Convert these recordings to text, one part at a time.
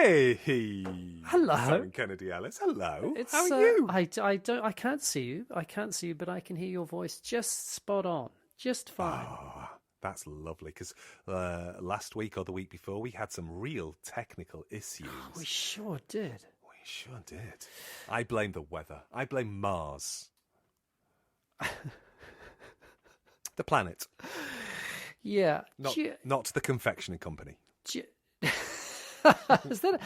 Hey, hello, Simon Kennedy Ellis. Hello. It's, How are you? I can't see you. I can't see you, but I can hear your voice just spot on, just fine. Oh, that's lovely. Because last week or the week before, we had some real technical issues. We sure did. We sure did. I blame the weather. I blame Mars. The planet. Yeah. Not the confectionery company. Is that?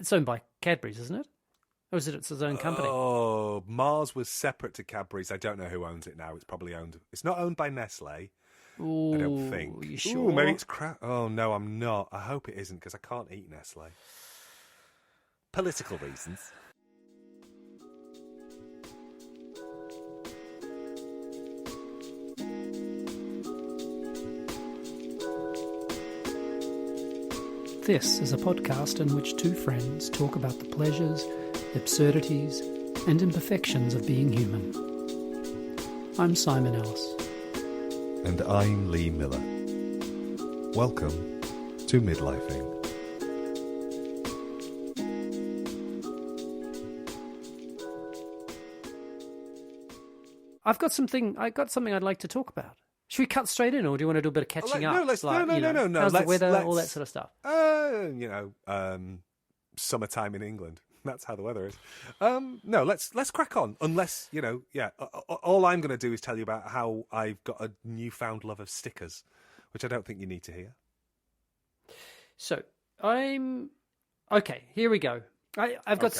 It's owned by Cadbury's, isn't it? Or is it its own company? Oh, Mars was separate to Cadbury's. I don't know who owns it now. It's probably owned. It's not owned by Nestle. Ooh, I don't think. You sure? Ooh, maybe it's crap. Oh no, I'm not. I hope it isn't because I can't eat Nestle. Political reasons. This is a podcast in which two friends talk about the pleasures, absurdities, and imperfections of being human. I'm Simon Ellis. And I'm Lee Miller. Welcome to Midlifing. I've got something I'd like to talk about. Should we cut straight in, or do you want to do a bit of catching up? No. How's the weather, all that sort of stuff? Summertime in England. That's how the weather is. No, let's crack on. Unless, all I'm going to do is tell you about how I've got a newfound love of stickers, which I don't think you need to hear. So okay. Here we go. I've got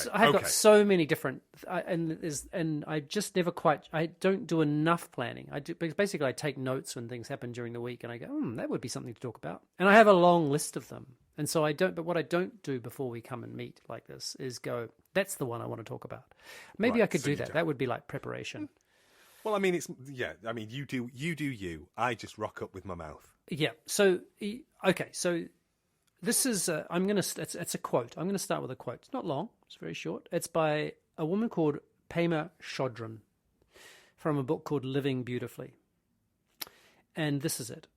so many different, and I just never quite. I don't do enough planning. Because basically I take notes when things happen during the week, and I go, that would be something to talk about. And I have a long list of them, and so I don't. But what I don't do before we come and meet like this is go, that's the one I want to talk about. Maybe I could do that. That would be like preparation. Well, I mean, you do you. I just rock up with my mouth. Yeah. So okay. So. This is, it's a quote. I'm going to start with a quote. It's not long. It's very short. It's by a woman called Pema Chodron from a book called Living Beautifully. And this is it.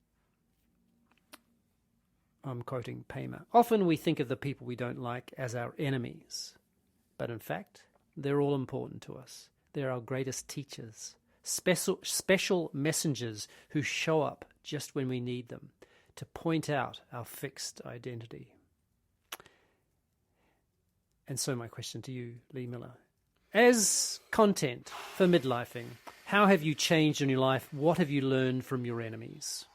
I'm quoting Pema. Often we think of the people we don't like as our enemies. But in fact, they're all important to us. They're our greatest teachers. Special messengers who show up just when we need them, to point out our fixed identity. And so my question to you, Lee Miller, as content for midlifing, how have you changed in your life? What have you learned from your enemies?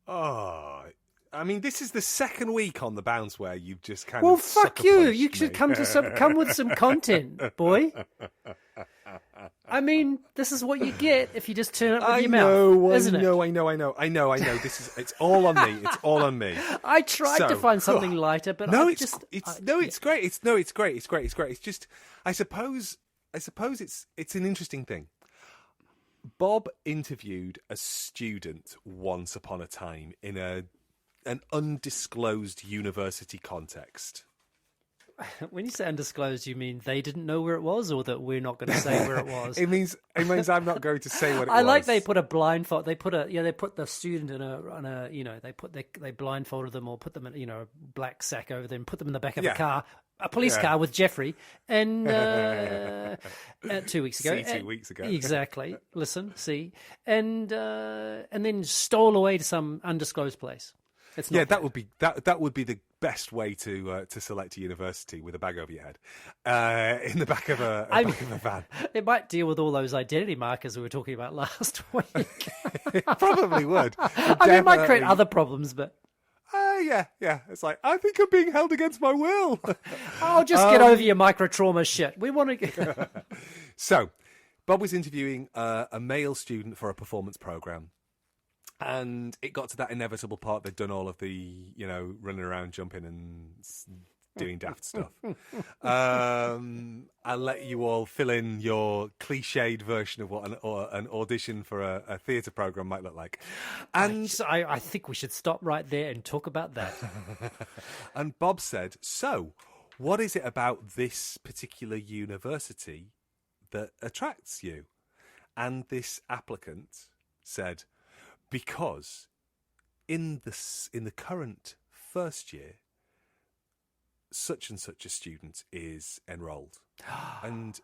Oh, I mean, this is the second week on the bounce where you've just kind of fuck you. You should come with some content, boy. I mean, this is what you get if you just turn it with your mouth, isn't it? I know. It's all on me. It's all on me. I tried to find something lighter, but it's great. It's great. It's just, I suppose it's an interesting thing. Bob interviewed a student once upon a time in an undisclosed university context. When you say undisclosed, you mean they didn't know where it was, or that we're not going to say where it was? It means I'm not going to say what it was. I like they put a blindfold. They put the student they blindfolded them or put them in a black sack over them, put them in the back of a police car with Jeffrey, and 2 weeks ago. 2 weeks ago, exactly. Listen, see, and then stole away to some undisclosed place. It's not that would be the best way to select a university, with a bag over your head, in the back of a van. It might deal with all those identity markers we were talking about last week. It probably would. It might create other problems, but yeah. It's like, I think I'm being held against my will. Oh, just get over your micro trauma shit. We want to. So, Bob was interviewing a male student for a performance program. And it got to that inevitable part. They'd done all of the, running around, jumping and doing daft stuff. I'll let you all fill in your cliched version of what an audition for a theatre programme might look like. And I think we should stop right there and talk about that. And Bob said, so, what is it about this particular university that attracts you? And this applicant said, because in the current first year, such and such a student is enrolled. And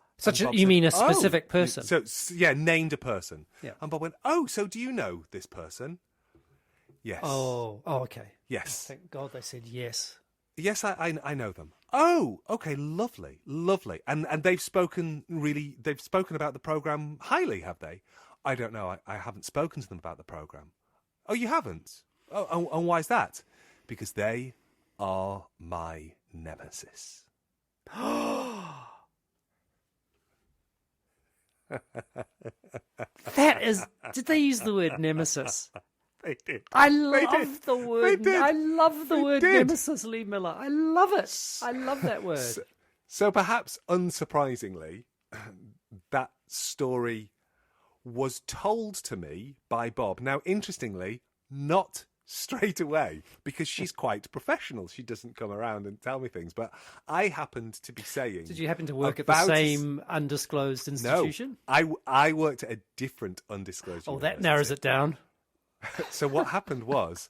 you mean a specific person? So yeah, named a person. Yeah. And Bob went, "Oh, so do you know this person?" Yes. Oh, okay. Yes. Thank God they said yes. Yes, I know them. Oh, okay, lovely. And they've spoken about the program highly, have they? I don't know. I haven't spoken to them about the program. Oh, you haven't? Oh, and why is that? Because they are my nemesis. Did they use the word nemesis? They did. I love the word. They did. I love the word did. nemesis, Lee Miller. I love it. I love that word. So perhaps unsurprisingly, that story was told to me by Bob. Now, interestingly, not straight away, because she's quite professional. She doesn't come around and tell me things. But I happened to be saying... Did you happen to work at the same undisclosed institution? No, I worked at a different undisclosed university. That narrows it down. So what happened was,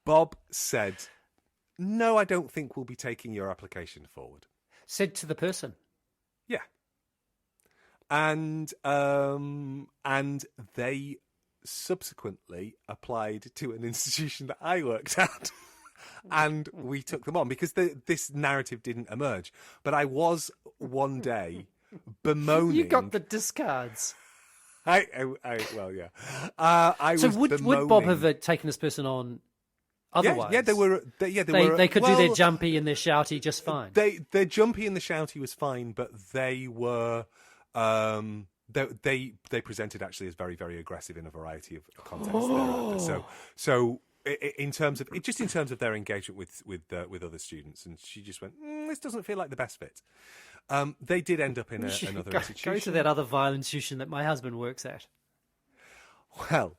Bob said, "No, I don't think we'll be taking your application forward." Said to the person. Yeah. And they subsequently applied to an institution that I worked at, and we took them on because this narrative didn't emerge. But I was one day bemoaning. You got the discards. Well, yeah. So would Bob have taken this person on otherwise? Yeah, they were. They could do their jumpy and their shouty just fine. Their jumpy and the shouty was fine, but they were. They presented actually as very, very aggressive in a variety of contexts thereafter. So in terms of their engagement with other students, and she just went, "This doesn't feel like the best fit." They did end up in another institution. Go to that other vile institution that my husband works at. Well,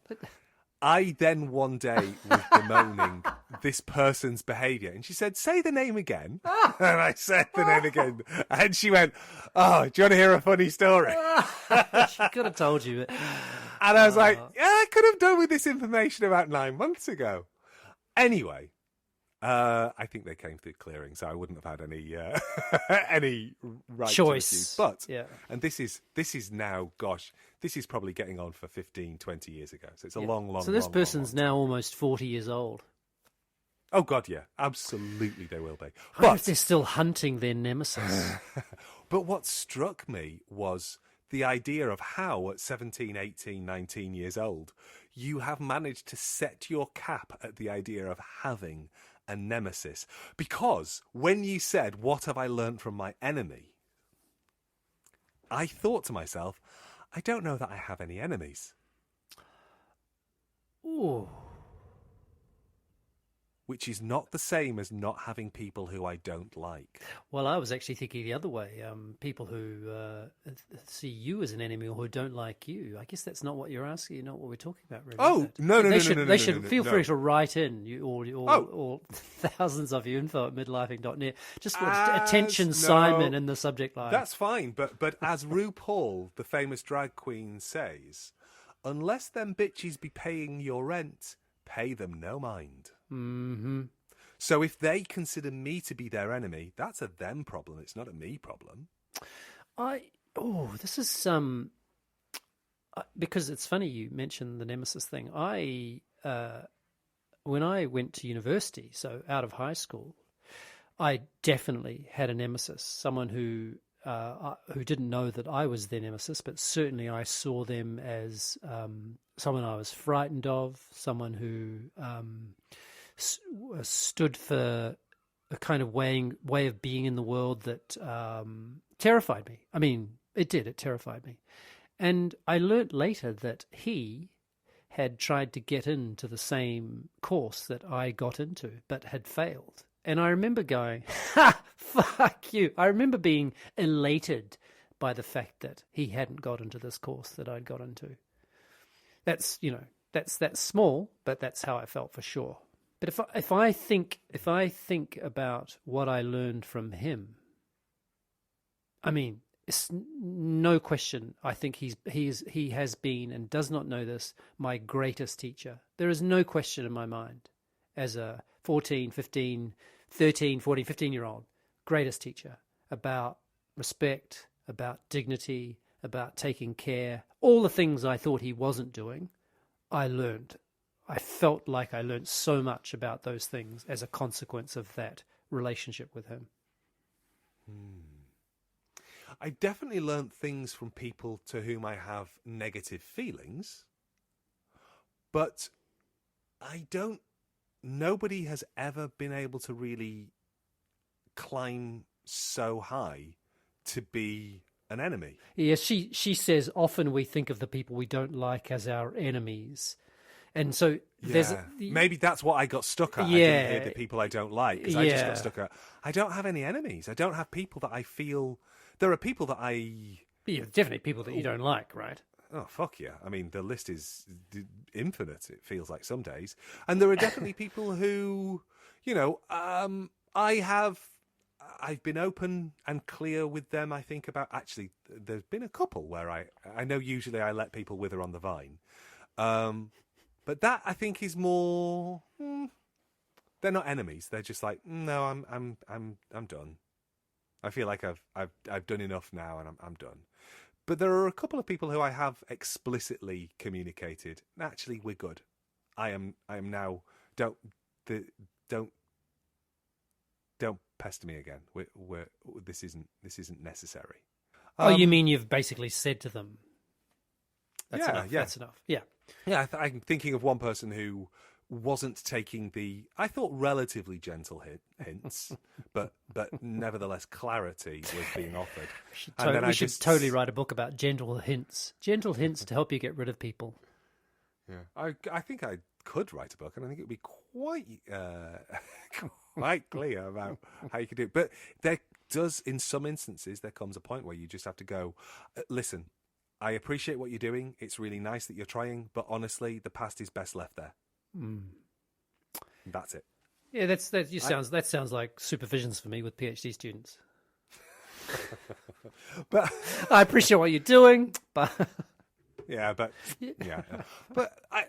I then one day was bemoaning this person's behaviour, and she said, "Say the name again." And I said the name again, and she went, "Oh, do you want to hear a funny story?" She could have told you. And I was like, "Yeah, I could have done with this information about 9 months ago." Anyway. I think they came through clearing, so I wouldn't have had any right choice. To refuse. But yeah. And this is now, gosh, this is probably getting on for 15, 20 years ago. So it's a long. So this person's now almost 40 years old. Oh God, yeah, absolutely, they will be. I wonder if they're still hunting their nemesis. But what struck me was the idea of how at 17, 18, 19 years old, you have managed to set your cap at the idea of having a nemesis. Because when you said, "What have I learned from my enemy?" I thought to myself, I don't know that I have any enemies. Ooh. Which is not the same as not having people who I don't like. Well, I was actually thinking the other way. People who see you as an enemy or who don't like you. I guess that's not what you're asking. Not what we're talking about, really. Oh, no. They should feel free to write in, or thousands of you, info@midlifing.net. Just attention, Simon, in the subject line. That's fine, but as RuPaul, the famous drag queen, says, unless them bitches be paying your rent, pay them no mind. Mm-hmm. So if they consider me to be their enemy, that's a them problem. It's not a me problem. This is because it's funny you mentioned the nemesis thing. When I went to university, so out of high school, I definitely had a nemesis. Someone who didn't know that I was their nemesis, but certainly I saw them as someone I was frightened of, someone who stood for a kind of way of being in the world that terrified me. I mean, it terrified me. And I learnt later that he had tried to get into the same course that I got into, but had failed. And I remember going, "Ha, fuck you." I remember being elated by the fact that he hadn't got into this course that I'd got into. That's small, but that's how I felt for sure. But if I think about what I learned from him, I mean, it's no question. I think he has been, and does not know this, my greatest teacher. There is no question in my mind, 14, 15, 13, 14, 15-year-old, greatest teacher about respect, about dignity, about taking care, all the things I thought he wasn't doing, I learned. I felt like I learned so much about those things as a consequence of that relationship with him. I definitely learned things from people to whom I have negative feelings, but nobody has ever been able to really climb so high to be an enemy. Yes, she says often we think of the people we don't like as our enemies. And so there's... Maybe that's what I got stuck at. Yeah. I didn't hear the people I don't like, because I just got stuck at, I don't have any enemies. I don't have people that I feel... There are people that I... Yeah, definitely people that you don't like, right? Oh, fuck yeah. I mean, the list is infinite, it feels like some days. And there are definitely people who, I've been open and clear with them, I think, about... Actually, there's been a couple where I know usually I let people wither on the vine. But that, I think, is more... they're not enemies. They're just like, no, I'm done. I feel like I've done enough now, and I'm done. But there are a couple of people who I have explicitly communicated. Actually, we're good. I am now. Don't pester me again. This isn't necessary. You mean you've basically said to them? That's enough. That's enough. Yeah. Yeah. I'm thinking of one person who wasn't taking the, I thought, relatively gentle hints, but nevertheless clarity was being offered. We should totally write a book about gentle hints to help you get rid of people. Yeah, I think I could write a book, and I think it would be quite clear about how you could do it. But there does, in some instances, there comes a point where you just have to go, listen, I appreciate what you're doing. It's really nice that you're trying, but honestly, the past is best left there. That's it. Yeah, that sounds like supervisions for me with PhD students. But I appreciate what you're doing, but but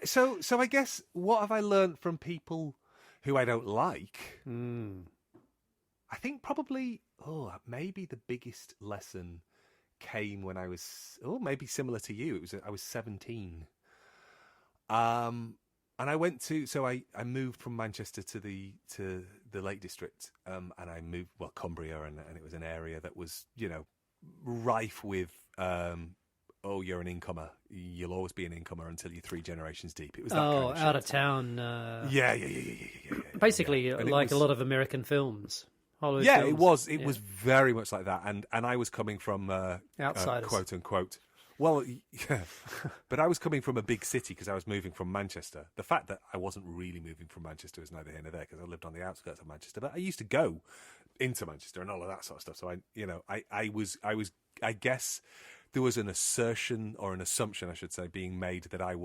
so I guess, what have I learned from people who I don't like? I think probably maybe the biggest lesson came when I was maybe similar to you. I was 17. And I went to, I moved from Manchester to the Lake District, and I moved, Cumbria, and it was an area that was, rife with, you're an incomer. You'll always be an incomer until you're 3 generations deep. It was that kind of out of town. Yeah. Basically, like a lot of American films. Hollywood films. It was very much like that, and I was coming from outsiders, quote unquote. Well, yeah, but I was coming from a big city because I was moving from Manchester. The fact that I wasn't really moving from Manchester is neither here nor there, because I lived on the outskirts of Manchester. But I used to go into Manchester and all of that sort of stuff. So I guess there was an assertion, or an assumption, I should say, being made that I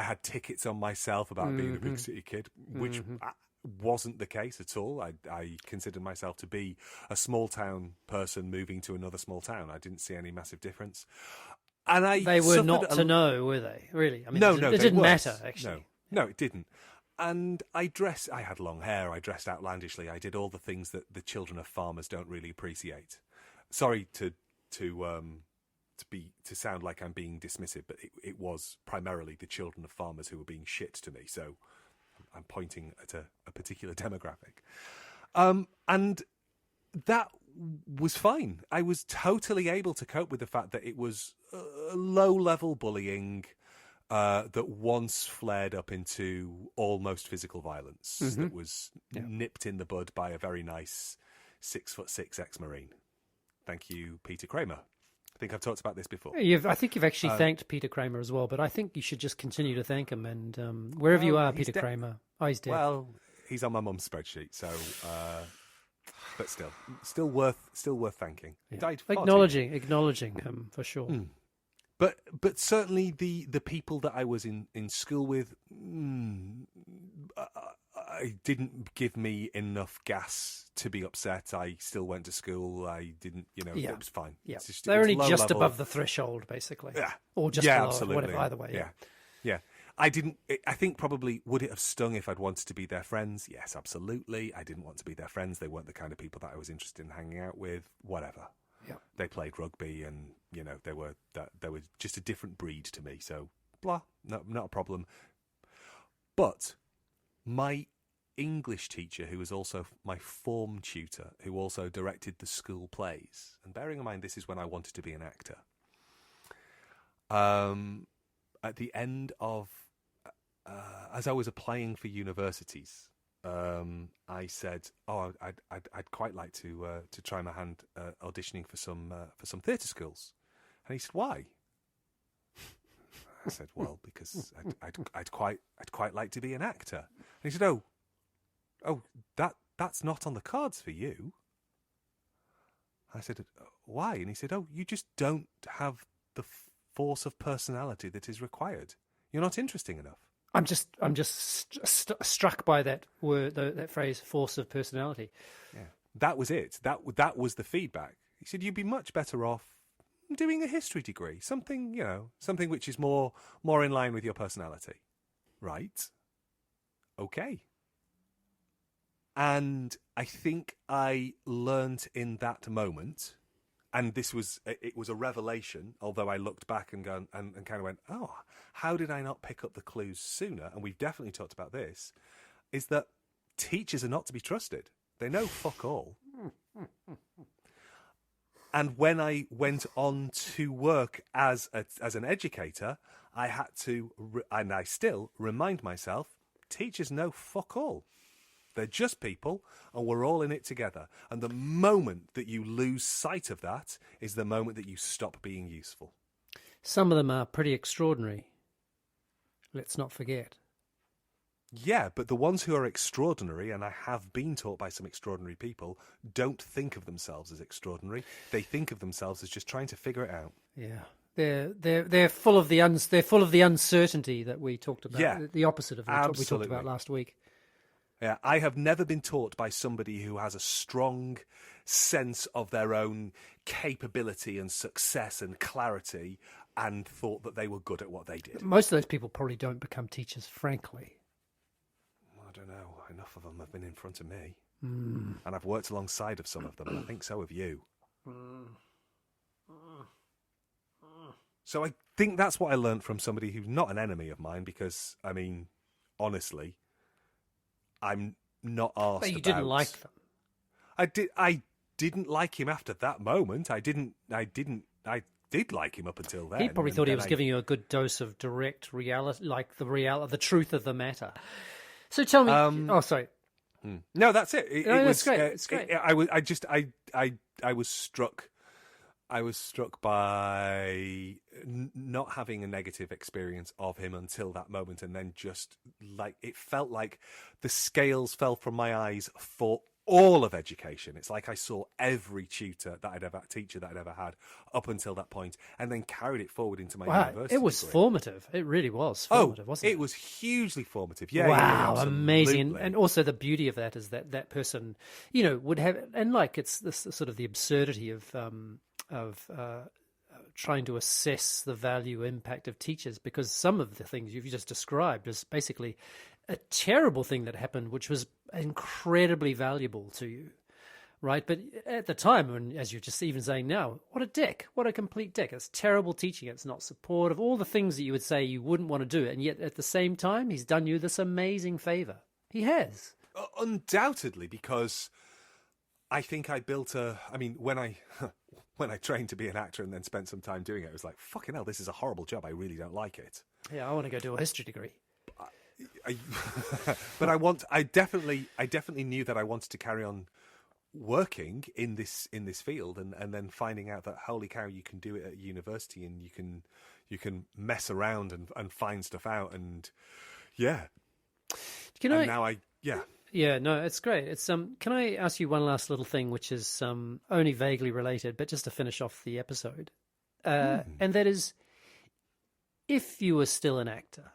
had tickets on myself about being a big city kid, which wasn't the case at all. I considered myself to be a small town person moving to another small town. I didn't see any massive difference. And they were not to know, were they? Really? I mean, no, it didn't matter, actually. No, it didn't. And I had long hair. I dressed outlandishly. I did all the things that the children of farmers don't really appreciate. Sorry to sound like I'm being dismissive, but it was primarily the children of farmers who were being shit to me. So I'm pointing at a particular demographic. And that was fine. I was totally able to cope with the fact that it was low-level bullying that once flared up into almost physical violence that was nipped in the bud by a very nice 6'6" ex-Marine. Thank you, Peter Kramer. I think I've talked about this before. I think you've actually thanked Peter Kramer as well, but I think you should just continue to thank him. And wherever you are, Peter Kramer. Oh, he's dead. Well, he's on my mum's spreadsheet, so... but still worth thanking. He died acknowledging him for sure. But certainly the people that I was in school with, I didn't give me enough gas to be upset. I still went to school. I didn't, it was fine. Yeah, they're only just above the threshold, basically. Yeah, or just below, absolutely. whatever. Either way. Yeah. I didn't. I think probably would it have stung if I'd wanted to be their friends? Yes, absolutely. I didn't want to be their friends. They weren't the kind of people that I was interested in hanging out with. Whatever. Yeah. They played rugby, and they were just a different breed to me. So blah, no, not a problem. But my English teacher, who was also my form tutor, who also directed the school plays, and bearing in mind this is when I wanted to be an actor. At the end of, as I was applying for universities, I said, "Oh, I'd quite like to try my hand auditioning for some theatre schools," and he said, "Why?" I said, "Well, because I'd quite like to be an actor." And he said, "Oh, that's not on the cards for you." I said, "Why?" And he said, "Oh, you just don't have the force of personality that is required. You're not interesting enough." I'm just struck by that word, that phrase, force of personality. Yeah, that was it. That was the feedback. He said, "You'd be much better off doing a history degree, something which is more in line with your personality." Right? Okay. And I think I learnt in that moment, and it was a revelation, although I looked back and kind of went, "Oh, how did I not pick up the clues sooner?" And we've definitely talked about this, is that teachers are not to be trusted. They know fuck all. And when I went on to work as an educator, I had to, and I still remind myself, teachers know fuck all. They're just people, and we're all in it together. And the moment that you lose sight of that is the moment that you stop being useful. Some of them are pretty extraordinary. Let's not forget. Yeah, but the ones who are extraordinary, and I have been taught by some extraordinary people, don't think of themselves as extraordinary. They think of themselves as just trying to figure it out. Yeah, they're full of the uncertainty that we talked about. Yeah, the opposite of what we talked absolutely. about last week. Yeah, I have never been taught by somebody who has a strong sense of their own capability and success and clarity and thought that they were good at what they did. Most of those people probably don't become teachers, frankly. I don't know. Enough of them have been in front of me. And I've worked alongside of some of them, and I think so have you. So I think that's what I learned from somebody who's not an enemy of mine, because, I mean, honestly, I'm not arsed But you about... didn't like them. I didn't like him after that moment. I did like him up until then. He probably thought he was giving you a good dose of direct reality, like the truth of the matter. So tell me. Sorry. No, that's it. It's great. It's great. I was struck. I was struck by not having a negative experience of him until that moment, and then just like it felt like the scales fell from my eyes for all of education. It's like I saw every teacher that I'd ever had up until that point, and then carried it forward into my university. It was degree. Formative. It really was formative, wasn't it? It was hugely formative. Yeah. Wow, yeah, amazing. And also the beauty of that is that person, would have, and like it's this sort of the absurdity of trying to assess the value impact of teachers, because some of the things you've just described is basically a terrible thing that happened, which was incredibly valuable to you, right? But at the time, and as you're just even saying now, what a dick, what a complete dick. It's terrible teaching. It's not supportive, all the things that you would say you wouldn't want to do. And yet at the same time, he's done you this amazing favor. He has. Undoubtedly, because I think I built when I trained to be an actor and then spent some time doing it, it was like, fucking hell, this is a horrible job. I really don't like it. Yeah, I want to go do a history degree. But I definitely knew that I wanted to carry on working in this field, and then finding out that, holy cow, you can do it at university, and you can mess around and find stuff out, and yeah. Yeah, no, it's great. It's can I ask you one last little thing, which is only vaguely related, but just to finish off the episode, and that is, if you were still an actor,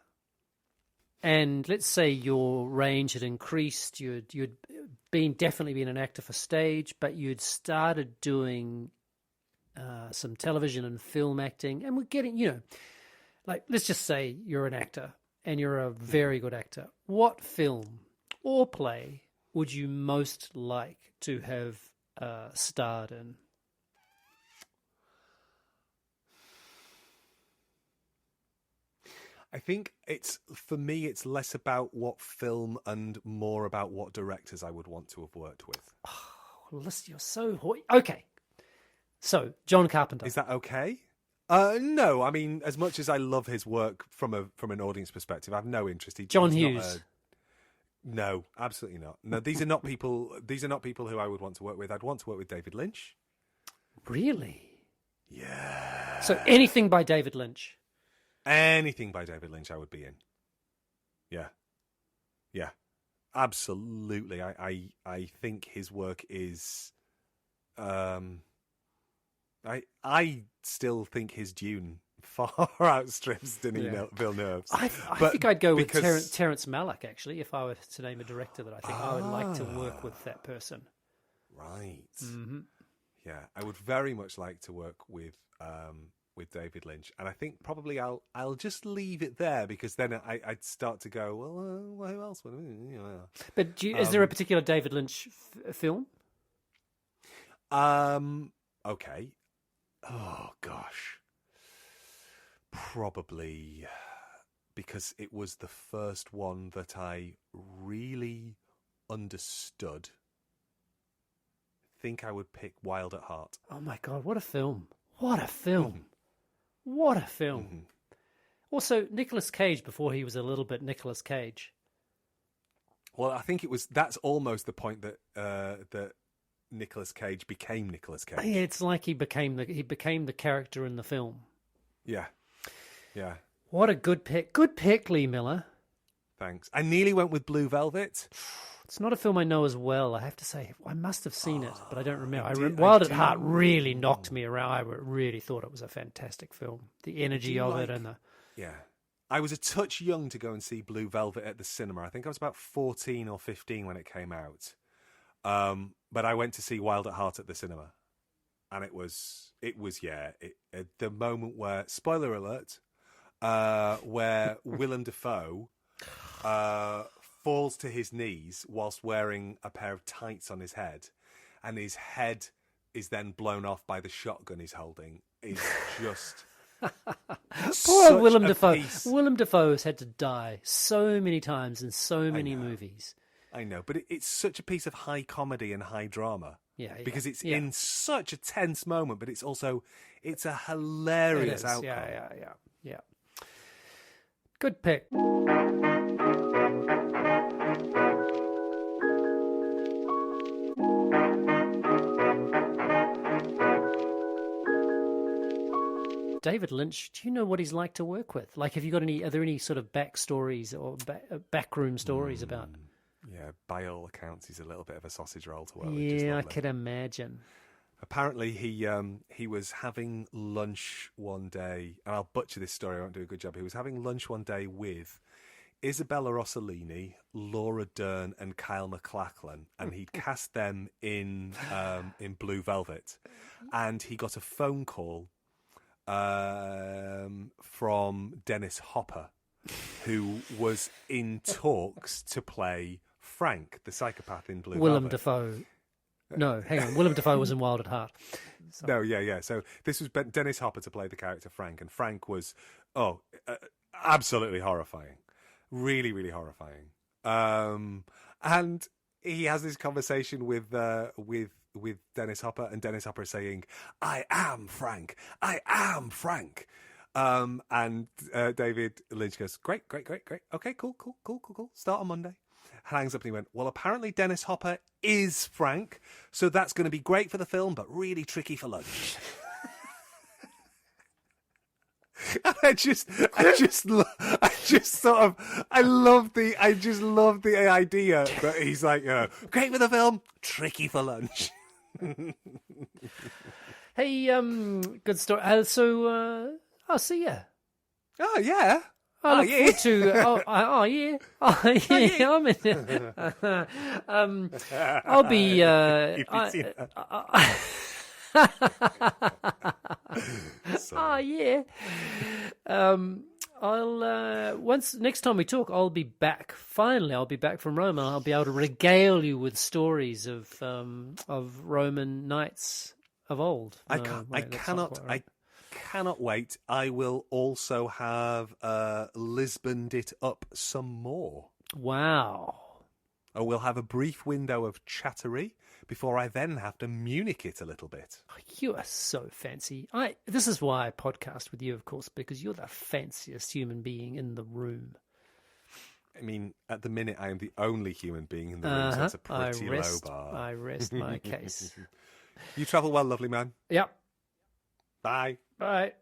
and let's say your range had increased, you'd definitely been an actor for stage, but you'd started doing some television and film acting, and we're getting, like, let's just say you're an actor, and you're a very good actor, what film or play would you most like to have starred in? I think for me, it's less about what film and more about what directors I would want to have worked with. Oh, listen, you're so okay. So, John Carpenter. Is that okay? No, I mean, as much as I love his work from an audience perspective, I have no interest. John Hughes. No, absolutely not. No, these are not people. These are not people who I would want to work with. I'd want to work with David Lynch. Really? Yeah. So anything by David Lynch. Anything by David Lynch, I would be in. Yeah, absolutely. I think his work is. I still think his Dune far outstrips Denis Villeneuve's. I think I'd go with Terrance Mallick, actually, if I were to name a director that I think I would like to work with that person. Right. Mm-hmm. Yeah, I would very much like to work with David Lynch, and I think probably I'll just leave it there, because then I'd start to go, well, who else would? But is there a particular David Lynch film? Okay. Oh gosh, probably because it was the first one that I really understood. I think I would pick Wild at Heart. Oh my God, what a film! What a film! Mm-hmm. What a film! Mm-hmm. Also, Nicolas Cage before he was a little bit Nicolas Cage. Well, I think that's almost the point that Nicolas Cage became Nicolas Cage. Yeah, it's like he became the character in the film. Yeah. What a good pick. Good pick, Lee Miller. Thanks. I nearly went with Blue Velvet. It's not a film I know as well, I have to say. I must have seen it, but I don't remember. Wild at Heart really knocked me around. I really thought it was a fantastic film. The energy of it and the... Yeah. I was a touch young to go and see Blue Velvet at the cinema. I think I was about 14 or 15 when it came out. But I went to see Wild at Heart at the cinema, and it was the moment where, spoiler alert, where Willem Dafoe falls to his knees whilst wearing a pair of tights on his head, and his head is then blown off by the shotgun he's holding. Is just poor Willem Dafoe. Willem Dafoe has had to die so many times in so many movies. I know, but it's such a piece of high comedy and high drama. Yeah. Because it's in such a tense moment, but it's a hilarious outcome. Yeah. Good pick. David Lynch, do you know what he's like to work with? Like, are there any sort of backstories or backroom stories about? Yeah, by all accounts, he's a little bit of a sausage roll to work with. Yeah, I could imagine. Apparently, he was having lunch one day, and I'll butcher this story, I won't do a good job. He was having lunch one day with Isabella Rossellini, Laura Dern, and Kyle MacLachlan, and he'd cast them in Blue Velvet, and he got a phone call from Dennis Hopper, who was in talks to play Frank, the psychopath in Blue Willem Velvet. Dafoe. No, hang on. Willem Dafoe was in Wild at Heart. No, yeah. So this was Dennis Hopper to play the character Frank, and Frank was absolutely horrifying, really, really horrifying. And he has this conversation with Dennis Hopper, and Dennis Hopper is saying, "I am Frank. I am Frank." And David Lynch goes, great. Okay, cool. Start on Monday. Hangs up and he went, well, apparently Dennis Hopper is Frank, so that's going to be great for the film, but really tricky for lunch. And I just love the idea that he's like, great for the film, tricky for lunch. Hey, good story. I'll see ya. Oh yeah. I look forward to. Oh yeah. I'm in there. I'll be. So, Oh yeah. I'll next time we talk, I'll be back. Finally, I'll be back from Rome, and I'll be able to regale you with stories of Roman knights of old. I cannot wait. I will also have Lisboned it up some more. Wow. I will have a brief window of chattery before I then have to Munich it a little bit. You are so fancy. This is why I podcast with you, of course, because you're the fanciest human being in the room. I mean, at the minute, I am the only human being in the room, so it's a pretty low bar. I rest my case. You travel well, lovely man. Yep. Bye. Bye.